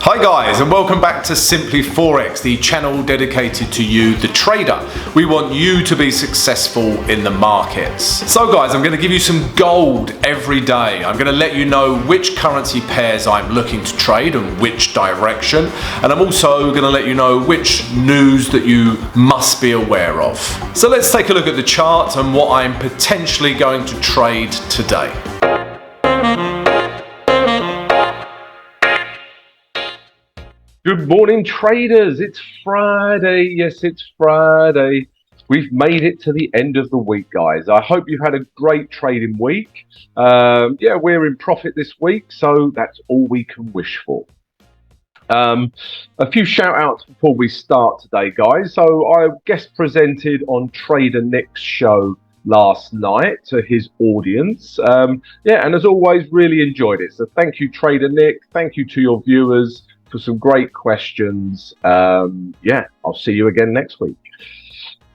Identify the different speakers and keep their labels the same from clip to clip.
Speaker 1: Hi guys, and welcome back to Simply Forex, the channel dedicated to you, the trader. We want you to be successful in the markets. So guys, I'm going to give you some gold every day. I'm going to let you know which currency pairs I'm looking to trade and which direction. And I'm also going to let you know which news that you must be aware of. So let's take a look at the chart and what I'm potentially going to trade today.
Speaker 2: Good morning, traders. It's Friday. Yes, it's Friday. We've made it to the end of the week, guys. I hope you've had a great trading week. Yeah, we're in profit this week, so that's all we can wish for. A few shout outs before we start today, guys. So I guest presented on Trader Nick's show last night to his audience. Yeah, and as always, really enjoyed it. So thank you, Trader Nick. Thank you to your viewers for some great questions. Yeah, I'll see you again next week.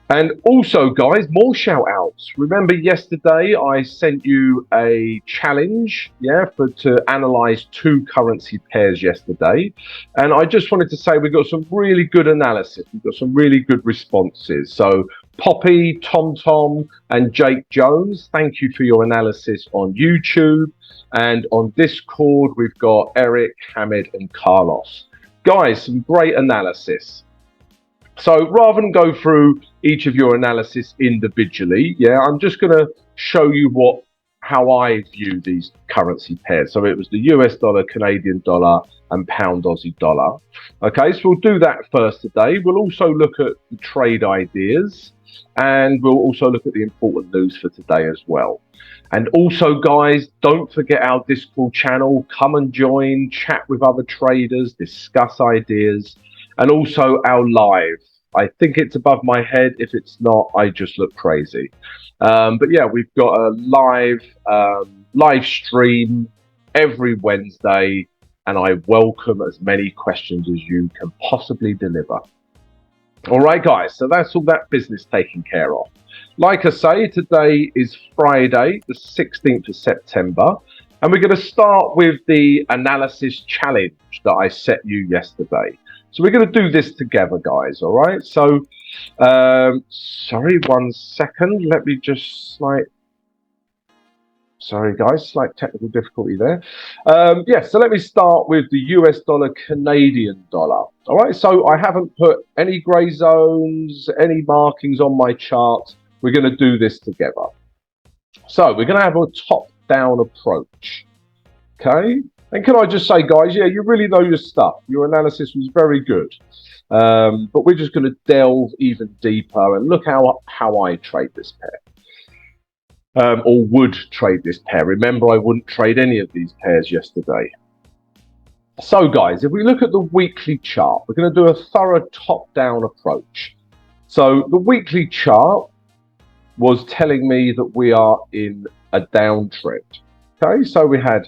Speaker 2: And also, guys, more shout outs. Remember yesterday I sent you a challenge, yeah, to analyze two currency pairs yesterday. And I just wanted to say we got some really good analysis. We've got some really good responses. So Poppy, Tom, and Jake Jones, thank you for your analysis on YouTube. And on Discord, we've got Eric, Hamid, and Carlos. Guys, some great analysis. So rather than go through each of your analysis individually, yeah, I'm just going to show you how I view these currency pairs. So it was the US dollar, Canadian dollar, and pound Aussie dollar. Okay, so we'll do that first today. We'll also look at the trade ideas, and we'll also look at the important news for today as well. And also, guys, don't forget our Discord channel. Come and join, chat with other traders, discuss ideas, and also our live. I think it's above my head. If it's not, I just look crazy. But yeah, we've got a live stream every Wednesday, and I welcome as many questions as you can possibly deliver. All right, guys, so that's all that business taken care of. Like I say, today is Friday, the 16th of September, and we're going to start with the analysis challenge that I set you yesterday. So we're going to do this together, guys, all right? So, sorry, 1 second. Let me just sorry, guys, slight technical difficulty there. Yeah, so let me start with the US dollar, Canadian dollar. All right, so I haven't put any grey zones, any markings on my chart. We're going to do this together. So we're going to have a top-down approach, okay? And can I just say, guys, yeah, you really know your stuff. Your analysis was very good. But we're just going to delve even deeper and look how I trade this pair. Or would trade this pair. Remember, I wouldn't trade any of these pairs yesterday. So, guys, if we look at the weekly chart, we're going to do a thorough top-down approach. So the weekly chart was telling me that we are in a downtrend. Okay, so we had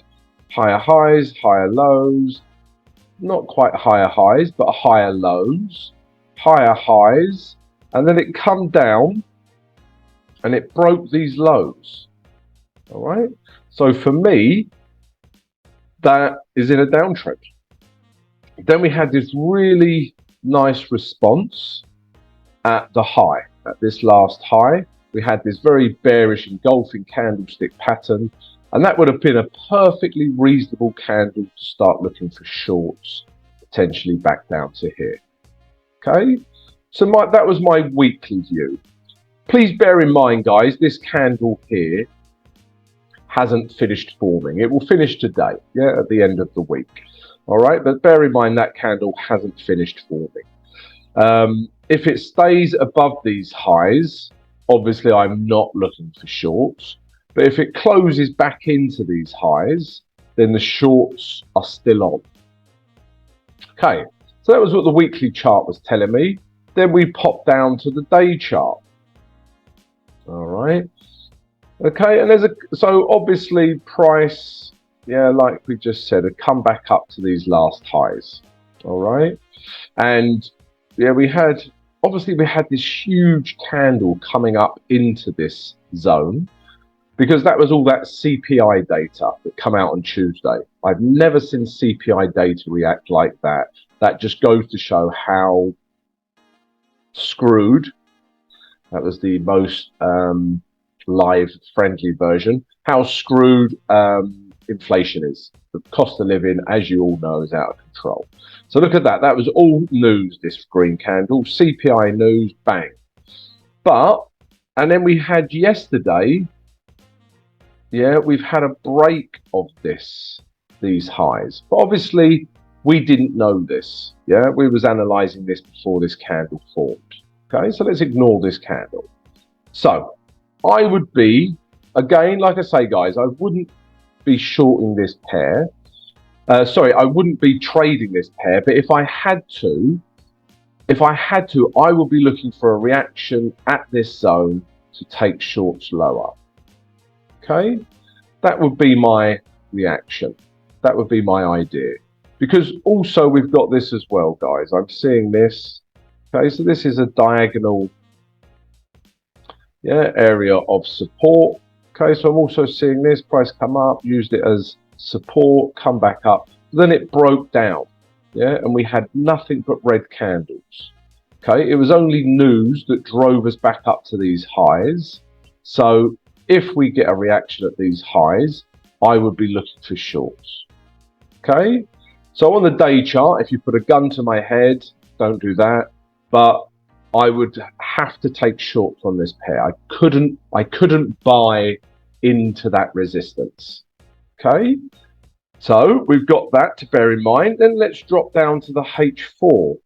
Speaker 2: higher highs, higher lows, not quite higher highs, but higher lows, higher highs, and then it come down and it broke these lows. All right, so for me, that is in a downtrend. Then we had this really nice response at the high, at this last high. We had this very bearish engulfing candlestick pattern, and that would have been a perfectly reasonable candle to start looking for shorts, potentially back down to here. Okay, so that was my weekly view. Please bear in mind, guys, this candle here hasn't finished forming. It will finish today, yeah, at the end of the week. All right, but bear in mind that candle hasn't finished forming. If it stays above these highs, obviously I'm not looking for shorts. But if it closes back into these highs, then the shorts are still on. Okay, so that was what the weekly chart was telling me. Then we pop down to the day chart. All right. Okay, and so obviously price, yeah, like we just said, had come back up to these last highs. All right. And yeah, we had this huge candle coming up into this zone. because that was all that CPI data that come out on Tuesday. I've never seen CPI data react like that. That just goes to show how screwed, that was the most live friendly version, how screwed inflation is. The cost of living, as you all know, is out of control. So look at that. That was all news, this green candle. CPI news, bang. And then we had yesterday, yeah, we've had a break of these highs. But obviously, we didn't know this. Yeah, we was analysing this before this candle formed. Okay, so let's ignore this candle. So I would be, again, like I say, guys, I wouldn't be shorting this pair. Sorry, I wouldn't be trading this pair, but if I had to, I would be looking for a reaction at this zone to take shorts lower. Okay, that would be my reaction. That would be my idea. Because also we've got this as well, guys. I'm seeing this. Okay, so this is a diagonal, yeah, area of support. Okay, so I'm also seeing this price come up, used it as support, come back up. Then it broke down, yeah, and we had nothing but red candles. Okay, it was only news that drove us back up to these highs. So if we get a reaction at these highs, I would be looking for shorts. Okay, so on the day chart, if you put a gun to my head, don't do that. But I would have to take shorts on this pair. I couldn't buy into that resistance. Okay, so we've got that to bear in mind. Then let's drop down to the H4.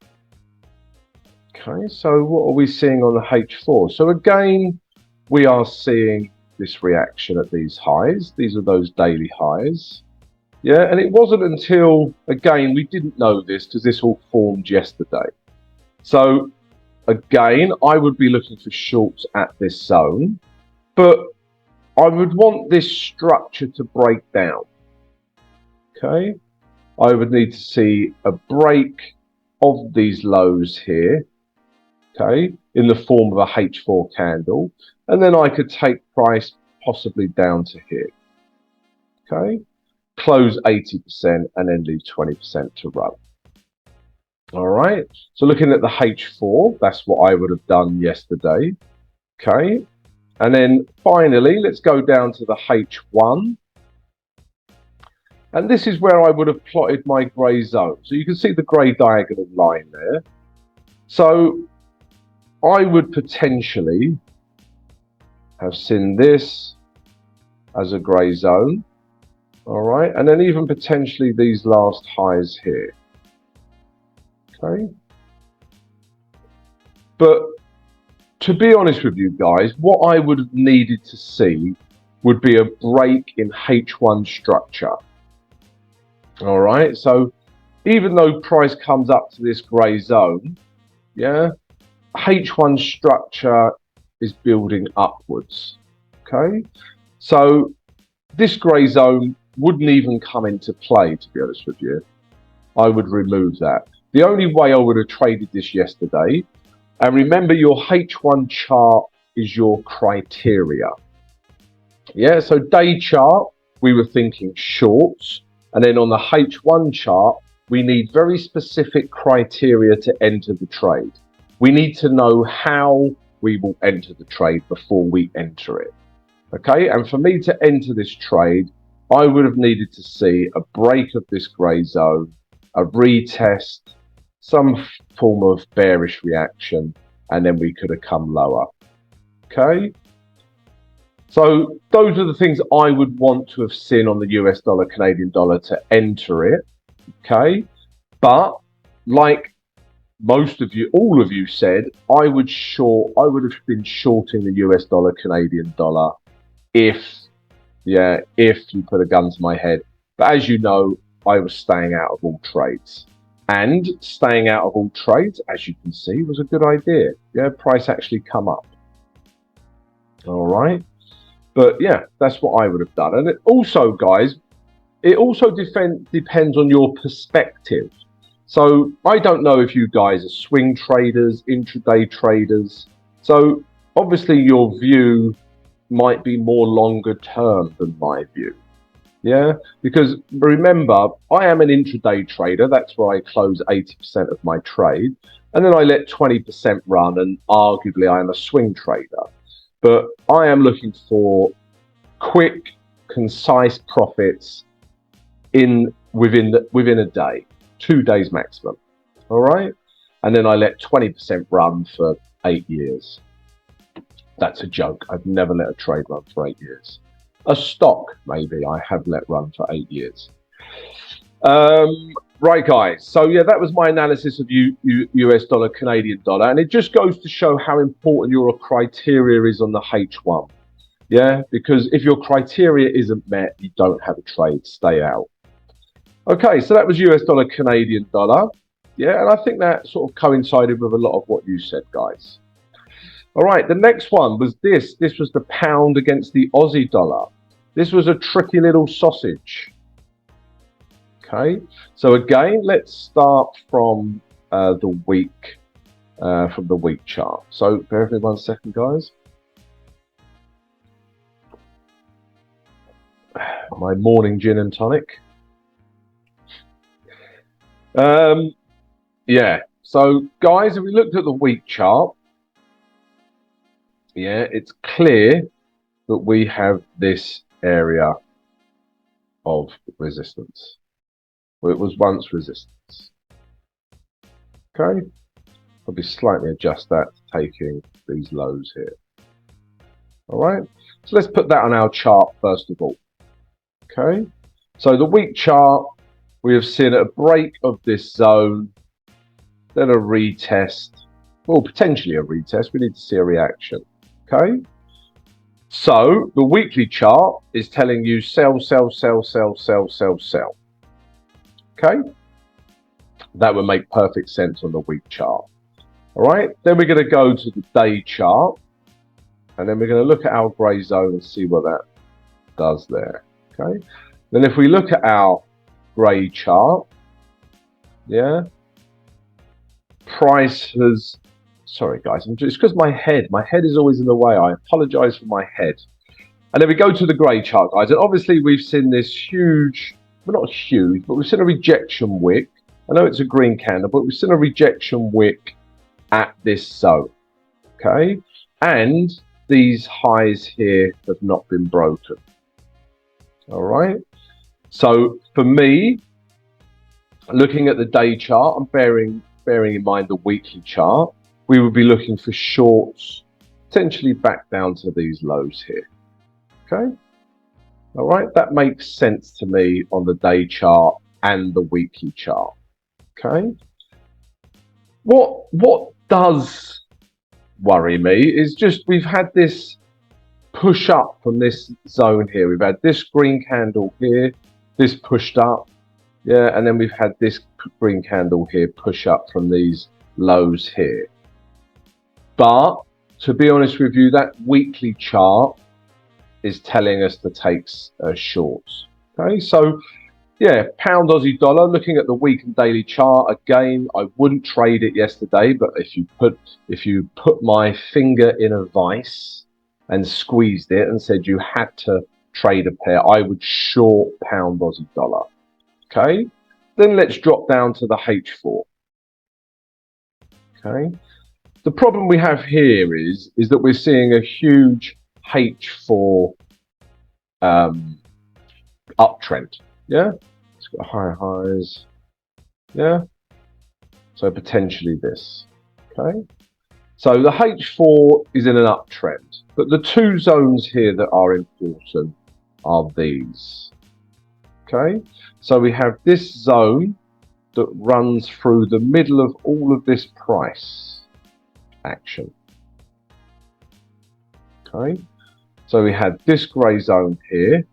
Speaker 2: Okay, so what are we seeing on the H4? So again, we are seeing this reaction at these highs. These are those daily highs. Yeah, and it wasn't until, again, we didn't know this because this all formed yesterday. So again, I would be looking for shorts at this zone, but I would want this structure to break down. Okay, I would need to see a break of these lows here, okay, in the form of a H4 candle, and then I could take price possibly down to here. Okay, close 80% and then leave 20% to run. All right, so looking at the H4, that's what I would have done yesterday. Okay, and then finally, let's go down to the H1. And this is where I would have plotted my grey zone. So you can see the grey diagonal line there. So I would potentially have seen this as a grey zone. All right, and then even potentially these last highs here. Okay, but to be honest with you guys, what I would have needed to see would be a break in H1 structure. All right, so even though price comes up to this grey zone, yeah, H1 structure is building upwards. Okay, so this grey zone wouldn't even come into play, to be honest with you. I would remove that. The only way I would have traded this yesterday, and remember your H1 chart is your criteria. Yeah, so day chart, we were thinking shorts, and then on the H1 chart, we need very specific criteria to enter the trade. We need to know how we will enter the trade before we enter it. Okay, and for me to enter this trade, I would have needed to see a break of this grey zone, a retest, some form of bearish reaction, and then we could have come lower. Okay, so those are the things I would want to have seen on the US dollar, Canadian dollar to enter it. Okay, but like most of you, all of you said, I would have been shorting the US dollar, Canadian dollar if you put a gun to my head. But as you know, I was staying out of all trades. And staying out of all trades, as you can see, was a good idea. Yeah, price actually come up. All right. But yeah, that's what I would have done. And it also, guys, it also depends on your perspective. So I don't know if you guys are swing traders, intraday traders. So obviously your view might be more longer term than my view. Yeah, because remember, I am an intraday trader. That's where I close 80% of my trade. And then I let 20% run, and arguably I am a swing trader. But I am looking for quick, concise profits within a day, 2 days maximum. All right, and then I let 20% run for 8 years. That's a joke. I've never let a trade run for 8 years. A stock, maybe, I have let run for 8 years. Right, guys. So, yeah, that was my analysis of US dollar, Canadian dollar. And it just goes to show how important your criteria is on the H1. Yeah, because if your criteria isn't met, you don't have a trade. Stay out. Okay, so that was US dollar, Canadian dollar. Yeah, and I think that sort of coincided with a lot of what you said, guys. All right, the next one was this. This was the pound against the Aussie dollar. This was a tricky little sausage. Okay, so again, let's start from the week chart. So bear with me 1 second, guys. My morning gin and tonic. Yeah, so guys, if we looked at the week chart, yeah, it's clear that we have this area of resistance. Well, it was once resistance. Okay, probably slightly adjust that to taking these lows here. All right, so let's put that on our chart first of all. Okay, so the week chart, we have seen a break of this zone, then a retest, well, potentially a retest. We need to see a reaction. Okay, so the weekly chart is telling you sell, sell, sell, sell, sell, sell, sell. Okay, that would make perfect sense on the week chart. All right, then we're going to go to the day chart, and then we're going to look at our grey zone and see what that does there. Okay, then if we look at our grey chart, yeah, price has, sorry guys, it's because my head is always in the way. I apologize for my head. And then we go to the grey chart, guys, and obviously we've seen this huge, well, not huge, but we've seen a rejection wick. I know it's a green candle, but we've seen a rejection wick at this zone. Okay, and these highs here have not been broken. All right, so for me, looking at the day chart and bearing in mind the weekly chart, we would be looking for shorts, potentially back down to these lows here. Okay, all right, that makes sense to me on the day chart and the weekly chart. Okay, what does worry me is just we've had this push up from this zone here. We've had this green candle here, this pushed up, yeah, and then we've had this green candle here push up from these lows here. But to be honest with you, that weekly chart is telling us to take shorts. Okay, so yeah, pound Aussie dollar, looking at the week and daily chart, again, I wouldn't trade it yesterday, but if you put my finger in a vice and squeezed it and said you had to trade a pair, I would short pound Aussie dollar. Okay, then let's drop down to the H4. Okay, the problem we have here is that we're seeing a huge H4 uptrend. Yeah, it's got high highs. Yeah, so potentially this. Okay, so the H4 is in an uptrend, but the two zones here that are important are these. Okay, so we have this zone that runs through the middle of all of this price action. Okay, so we had this grey zone here,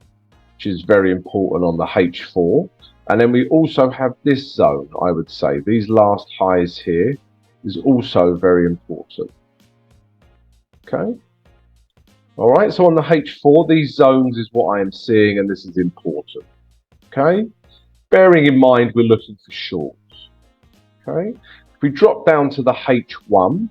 Speaker 2: which is very important on the H4, and then we also have this zone. I would say these last highs here is also very important. Okay, all right, so on the H4, these zones is what I am seeing, and this is important. Okay, bearing in mind we're looking for shorts. Okay, if we drop down to the H1,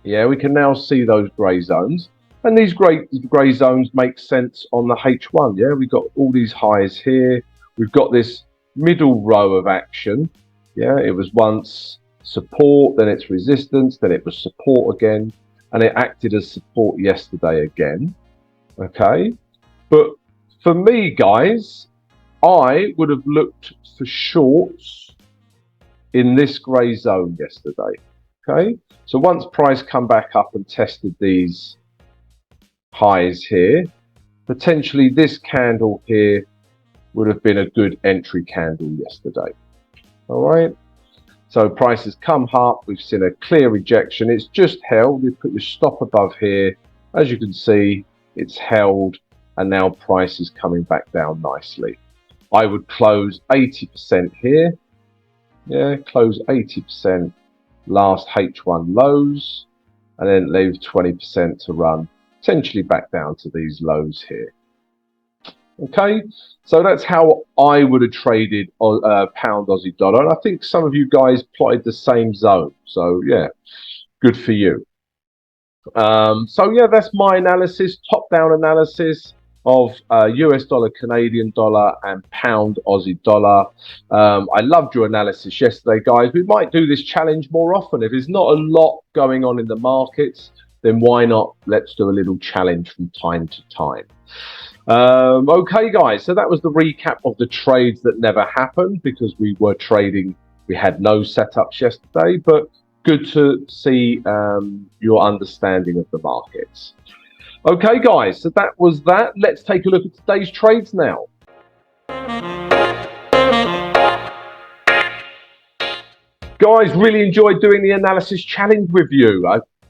Speaker 2: yeah, we can now see those grey zones. And these grey zones make sense on the H1. Yeah, we've got all these highs here. We've got this middle row of action. Yeah, it was once support, then it's resistance, then it was support again, and it acted as support yesterday again. Okay, but for me, guys, I would have looked for shorts in this grey zone yesterday. Okay, so once price come back up and tested these highs here, potentially this candle here would have been a good entry candle yesterday. All right, so price has come up, we've seen a clear rejection, it's just held. You put your stop above here, as you can see, it's held, and now price is coming back down nicely. I would close 80% here. Yeah, close 80% last H1 lows, and then leave 20% to run, potentially back down to these lows here. Okay, so that's how I would have traded pound Aussie dollar, and I think some of you guys plotted the same zone. So yeah, good for you. So yeah, that's my analysis, top-down analysis of US dollar, Canadian dollar, and pound Aussie dollar. I loved your analysis yesterday, guys. We might do this challenge more often. If there's not a lot going on in the markets, then why not? Let's do a little challenge from time to time. Okay, guys, so that was the recap of the trades that never happened because we were trading. We had no setups yesterday, but good to see your understanding of the markets. Okay, guys, so that was that. Let's take a look at today's trades now. Guys, really enjoyed doing the analysis challenge with you.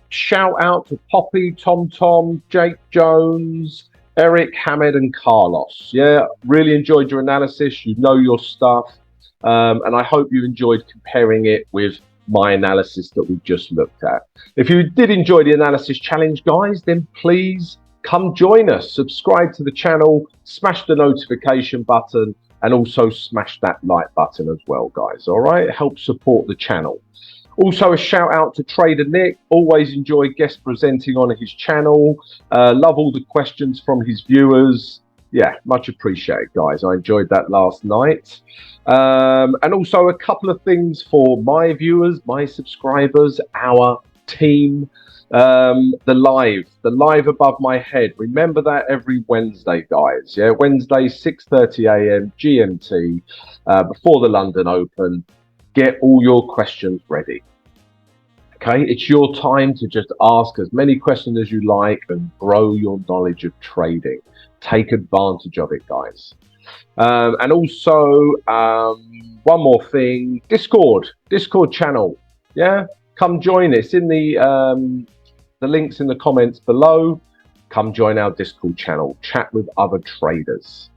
Speaker 2: Shout out to Poppy, Tom, Jake Jones, Eric, Hamed, and Carlos. Yeah, really enjoyed your analysis. You know your stuff. And I hope you enjoyed comparing it with my analysis that we just looked at. If you did enjoy the analysis challenge, guys, then please come join us. Subscribe to the channel, smash the notification button, and also smash that like button as well, guys. All right, help support the channel. Also, a shout out to Trader Nick. Always enjoy guest presenting on his channel. Love all the questions from his viewers. Yeah, much appreciated, guys. I enjoyed that last night. And also a couple of things for my viewers, my subscribers, our team. The live above my head. Remember that every Wednesday, guys. Yeah, Wednesday, 6:30 a.m. GMT, before the London Open. Get all your questions ready. Okay, it's your time to just ask as many questions as you like and grow your knowledge of trading. Take advantage of it, guys. And also, one more thing, Discord channel. Yeah, come join us in the links in the comments below. Come join our Discord channel. Chat with other traders.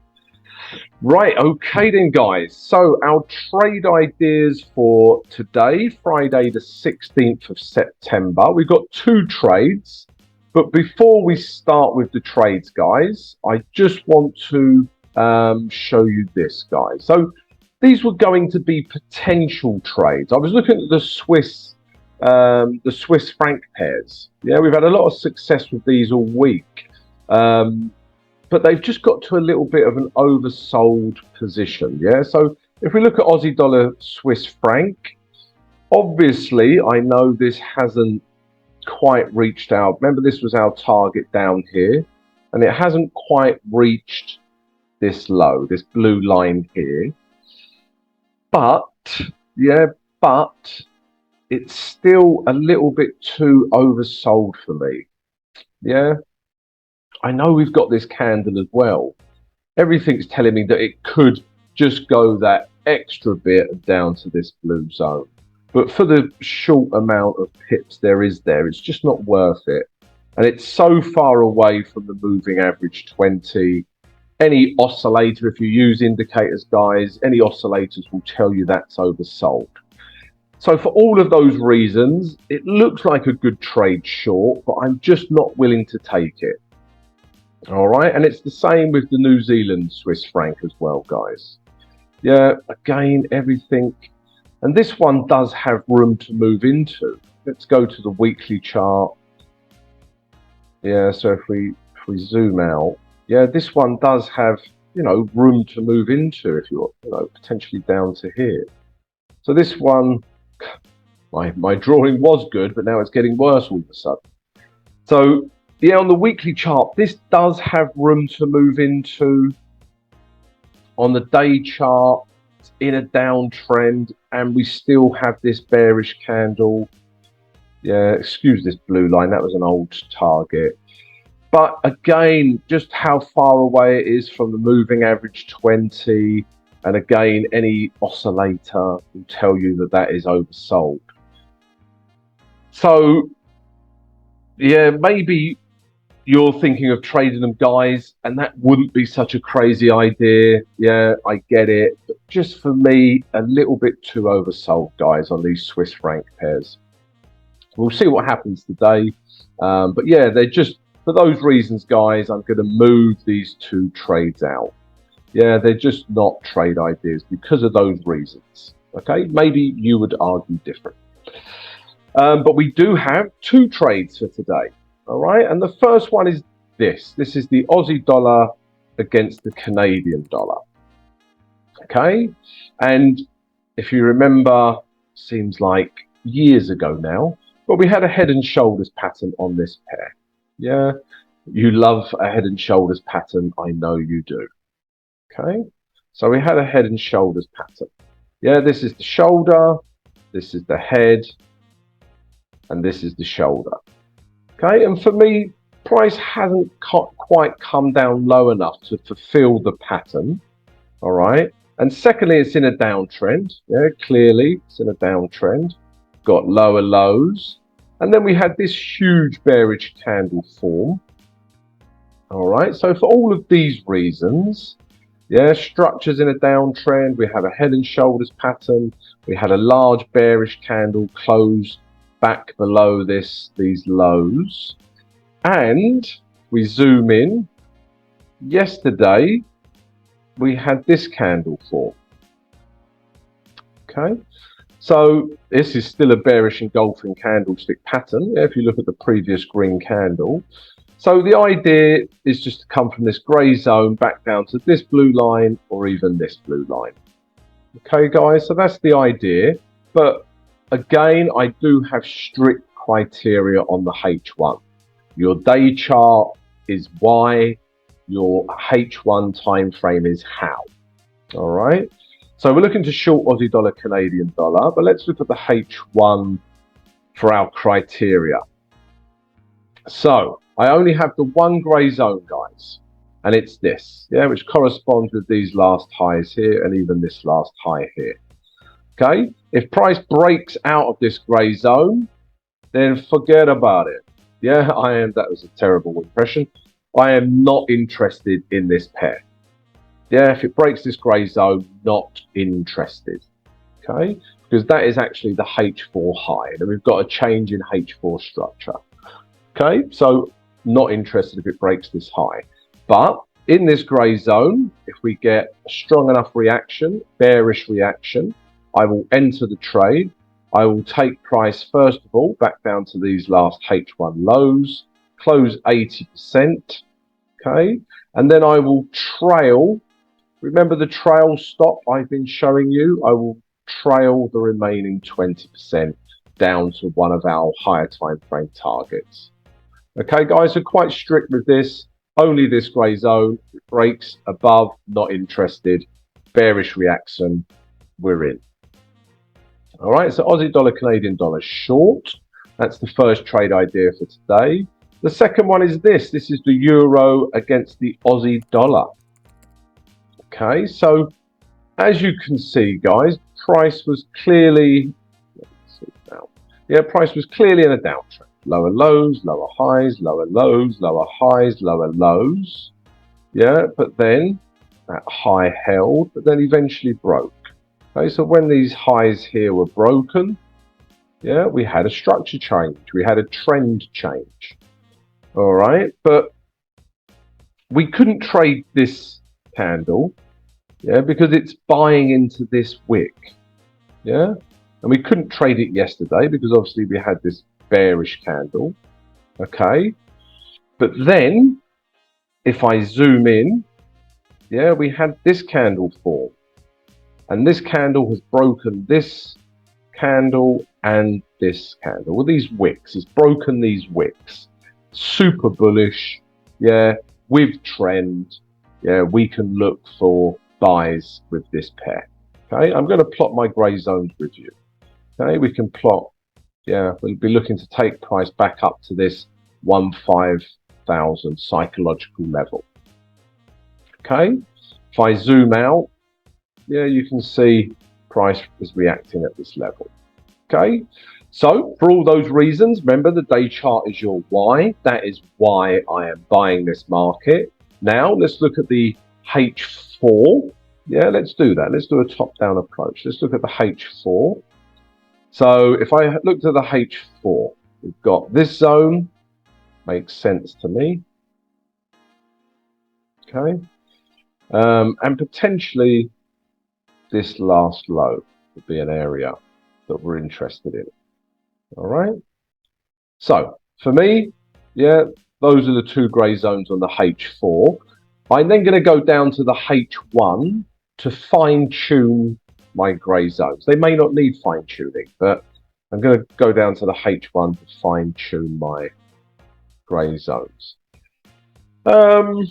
Speaker 2: Right, okay then, guys. So our trade ideas for today, Friday the 16th of September. We've got two trades. But before we start with the trades, guys, I just want to show you this, guys. So these were going to be potential trades. I was looking at the Swiss franc pairs. Yeah, we've had a lot of success with these all week. But they've just got to a little bit of an oversold position. Yeah, so if we look at Aussie dollar, Swiss franc, obviously I know this hasn't quite reached out. Remember, this was our target down here, and it hasn't quite reached this low, this blue line here. But it's still a little bit too oversold for me. Yeah, I know we've got this candle as well. Everything's telling me that it could just go that extra bit down to this blue zone. But for the short amount of pips it's just not worth it. And it's so far away from the moving average 20. Any oscillator, if you use indicators, guys, any oscillators will tell you that's oversold. So for all of those reasons, it looks like a good trade short, but I'm just not willing to take it. All right, and it's the same with the New Zealand Swiss franc as well, guys. Yeah, again, everything. And this one does have room to move into. Let's go to the weekly chart. Yeah, so if we zoom out, yeah, this one does have, you know, room to move into if you're, you know, potentially down to here. So this one, my drawing was good, but now it's getting worse all of a sudden. So yeah, on the weekly chart, this does have room to move into. On the day chart, it's in a downtrend, and we still have this bearish candle. Yeah, excuse this blue line, that was an old target. But again, just how far away it is from the moving average 20. And again, any oscillator will tell you that that is oversold. So, yeah, maybe you're thinking of trading them, guys, and that wouldn't be such a crazy idea. Yeah, I get it. But just for me, a little bit too oversold, guys, on these Swiss franc pairs. We'll see what happens today. But yeah, they're just, for those reasons, guys, I'm going to move these two trades out. Yeah, they're just not trade ideas because of those reasons. Okay, maybe you would argue different. But we do have two trades for today. All right, and the first one is this. This is the Aussie dollar against the Canadian dollar. Okay, and if you remember, seems like years ago now, but we had a head and shoulders pattern on this pair. Yeah, you love a head and shoulders pattern. I know you do. Okay, so we had a head and shoulders pattern. Yeah, this is the shoulder, this is the head, and this is the shoulder. Okay, and for me, price hasn't quite come down low enough to fulfill the pattern. All right, and secondly, it's in a downtrend. Yeah, clearly it's in a downtrend. Got lower lows, and then we had this huge bearish candle form. All right, so for all of these reasons, yeah, structures in a downtrend. We have a head and shoulders pattern. We had a large bearish candle close back below these lows. And we zoom in. Yesterday, we had this candle form. Okay, so this is still a bearish engulfing candlestick pattern. Yeah, if you look at the previous green candle. So the idea is just to come from this grey zone back down to this blue line or even this blue line. Okay, guys, so that's the idea. But again, I do have strict criteria on the H1. Your day chart is Y, your H1 time frame is how. All right, so we're looking to short Aussie dollar, Canadian dollar, but let's look at the H1 for our criteria. So I only have the one grey zone, guys, and it's this, yeah, which corresponds with these last highs here and even this last high here. Okay, if price breaks out of this grey zone, then forget about it. Yeah, that was a terrible impression. I am not interested in this pair. Yeah, if it breaks this grey zone, not interested. Okay, because that is actually the H4 high, and we've got a change in H4 structure. Okay, so not interested if it breaks this high. But in this grey zone, if we get a strong enough reaction, bearish reaction, I will enter the trade. I will take price, first of all, back down to these last H1 lows, close 80%, okay? And then I will trail. Remember the trail stop I've been showing you? I will trail the remaining 20% down to one of our higher time frame targets. Okay, guys, so quite strict with this. Only this grey zone. It breaks above, not interested. Bearish reaction, we're in. All right, so Aussie dollar, Canadian dollar short. That's the first trade idea for today. The second one is this. This is the euro against the Aussie dollar. Okay, so as you can see, guys, price was clearly, price was clearly in a downtrend. Lower lows, lower highs, lower lows, lower highs, lower lows. Yeah, but then that high held, but then eventually broke. Okay, so when these highs here were broken, yeah, we had a structure change. We had a trend change. All right, but we couldn't trade this candle, yeah, because it's buying into this wick, yeah, and we couldn't trade it yesterday because obviously we had this bearish candle. Okay, But then, if I zoom in, yeah, we had this candle form. And this candle has broken this candle and this candle. Well, these wicks, it's broken these wicks. Super bullish, yeah, with trend. Yeah, we can look for buys with this pair. Okay, I'm going to plot my grey zones with you. Okay, we can plot, yeah, we'll be looking to take price back up to this 15,000 psychological level. Okay, if I zoom out, yeah, you can see price is reacting at this level. Okay, so for all those reasons, remember the day chart is your why. That is why I am buying this market. Now let's look at the H4. Yeah, let's do that. Let's do a top-down approach. Let's look at the H4. So if I looked at the H4, we've got this zone. Makes sense to me. Okay, and potentially this last low would be an area that we're interested in. All right. So for me, yeah, those are the two grey zones on the H4. I'm then going to go down to the H1 to fine tune my grey zones. They may not need fine tuning, but I'm going to go down to the H1 to fine tune my grey zones. Do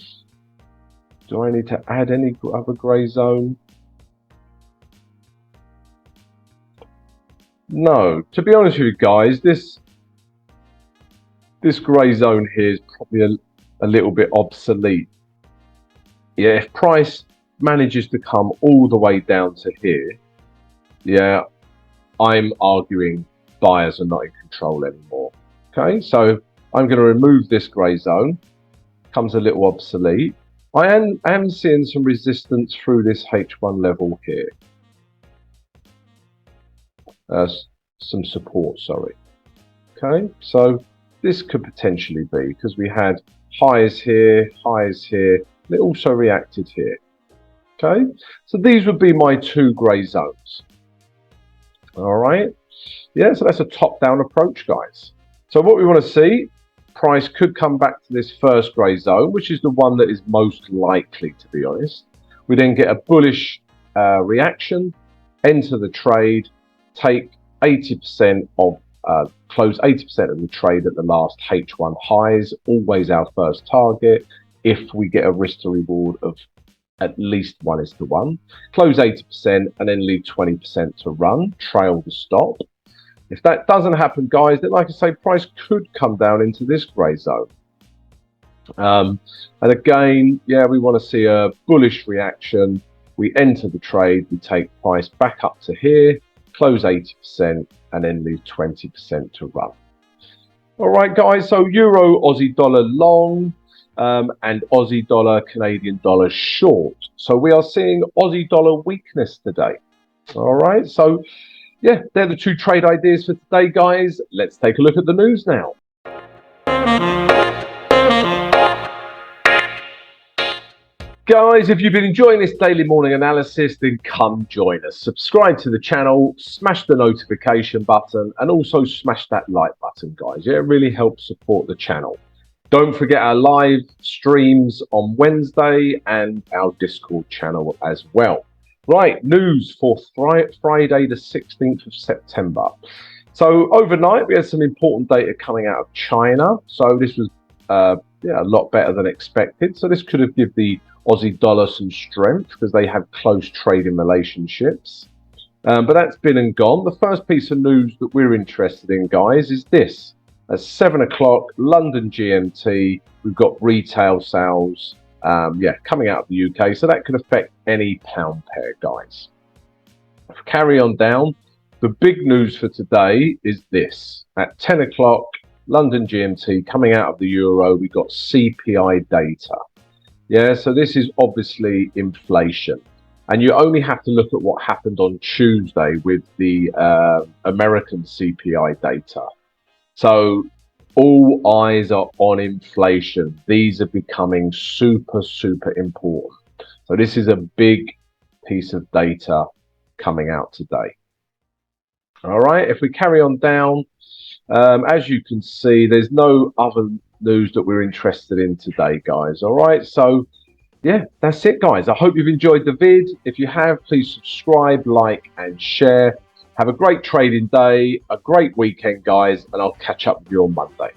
Speaker 2: I need to add any other grey zone? No, to be honest with you guys, this grey zone here is probably a little bit obsolete. Yeah, if price manages to come all the way down to here, yeah, I'm arguing buyers are not in control anymore. Okay, so I'm going to remove this grey zone. Comes a little obsolete. I am seeing some resistance through this H1 level here. Some support, sorry. Okay, so this could potentially be because we had highs here, and it also reacted here. Okay, so these would be my two grey zones. All right, yeah, so that's a top-down approach, guys. So what we want to see, price could come back to this first grey zone, which is the one that is most likely, to be honest. We then get a bullish reaction, enter the trade, take 80% of close 80% of the trade at the last H1 highs, always our first target. If we get a risk to reward of at least 1:1, close 80% and then leave 20% to run, trail the stop. If that doesn't happen, guys, then like I say, price could come down into this grey zone. And again, yeah, we want to see a bullish reaction. We enter the trade, we take price back up to here, close 80% and then leave 20% to run. All right, guys, so Euro Aussie dollar long and Aussie dollar Canadian dollar short. So we are seeing Aussie dollar weakness today. All right, so yeah, they're the two trade ideas for today, guys. Let's take a look at the news now. Guys, if you've been enjoying this daily morning analysis, then come join us. Subscribe to the channel, smash the notification button, and also smash that like button, guys. Yeah, it really helps support the channel. Don't forget our live streams on Wednesday and our Discord channel as well. Right, news for Friday the 16th of September. So overnight, we had some important data coming out of China. So this was yeah, a lot better than expected. So this could have given the Aussie dollar some strength because they have close trading relationships. But that's been and gone. The first piece of news that we're interested in, guys, is this. At 7 o'clock, London GMT, we've got retail sales yeah, coming out of the UK. So that could affect any pound pair, guys. Carry on down. The big news for today is this. At 10 o'clock, London GMT, coming out of the Euro, we've got CPI data. Yeah, so this is obviously inflation. And you only have to look at what happened on Tuesday with the American CPI data. So all eyes are on inflation. These are becoming super, super important. So this is a big piece of data coming out today. All right, if we carry on down, as you can see, there's no other news that we're interested in today, guys. All right, so yeah, that's it, guys. I hope you've enjoyed the vid. If you have, please subscribe, like, and share. Have a great trading day, a great weekend, guys, and I'll catch up with you on Monday.